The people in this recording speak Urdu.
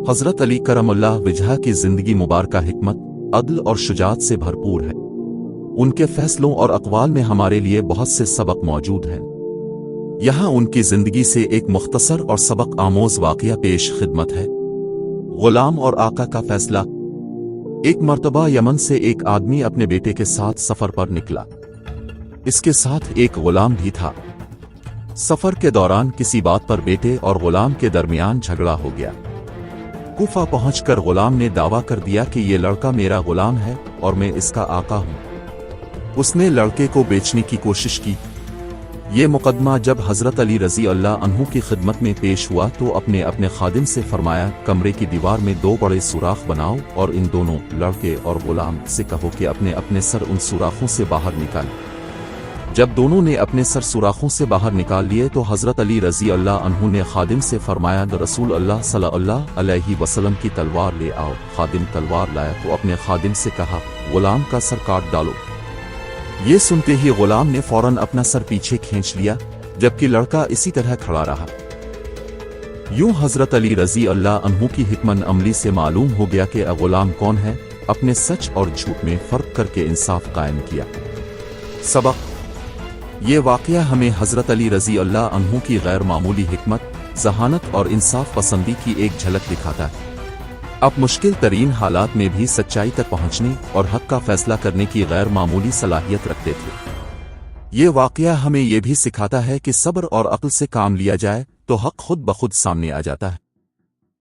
حضرت علی کرماللہ وجہہ کی زندگی مبارکہ حکمت، عدل اور شجاعت سے بھرپور ہے۔ ان کے فیصلوں اور اقوال میں ہمارے لیے بہت سے سبق موجود ہیں۔ یہاں ان کی زندگی سے ایک مختصر اور سبق آموز واقعہ پیش خدمت ہے۔ غلام اور آقا کا فیصلہ۔ ایک مرتبہ یمن سے ایک آدمی اپنے بیٹے کے ساتھ سفر پر نکلا۔ اس کے ساتھ ایک غلام بھی تھا۔ سفر کے دوران کسی بات پر بیٹے اور غلام کے درمیان جھگڑا ہو گیا۔ کوفہ پہنچ کر غلام نے دعویٰ کر دیا کہ یہ لڑکا میرا غلام ہے اور میں اس کا آقا ہوں۔ اس نے لڑکے کو بیچنے کی کوشش کی۔ یہ مقدمہ جب حضرت علی رضی اللہ عنہ کی خدمت میں پیش ہوا تو اپنے خادم سے فرمایا، کمرے کی دیوار میں 2 بڑے سوراخ بناؤ اور ان دونوں لڑکے اور غلام سے کہو کہ اپنے سر ان سوراخوں سے باہر نکالیں۔ جب دونوں نے اپنے سر سوراخوں سے باہر نکال لیے تو حضرت علی رضی اللہ عنہ نے خادم سے فرمایا، رسول اللہ صلی اللہ علیہ وسلم کی تلوار لے آؤ۔ خادم تلوار لایا تو اپنے خادم سے کہا، غلام کا سر کاٹ ڈالو۔ یہ سنتے ہی غلام نے فوراً اپنا سر پیچھے کھینچ لیا، جبکہ لڑکا اسی طرح کھڑا رہا۔ یوں حضرت علی رضی اللہ عنہ کی حکمت عملی سے معلوم ہو گیا کہ غلام کون ہے۔ اپنے سچ اور جھوٹ میں فرق کر کے انصاف قائم کیا۔ سبق: یہ واقعہ ہمیں حضرت علی رضی اللہ عنہ کی غیر معمولی حکمت، ذہانت اور انصاف پسندی کی ایک جھلک دکھاتا ہے۔ اب مشکل ترین حالات میں بھی سچائی تک پہنچنے اور حق کا فیصلہ کرنے کی غیر معمولی صلاحیت رکھتے تھے۔ یہ واقعہ ہمیں یہ بھی سکھاتا ہے کہ صبر اور عقل سے کام لیا جائے تو حق خود بخود سامنے آ جاتا ہے۔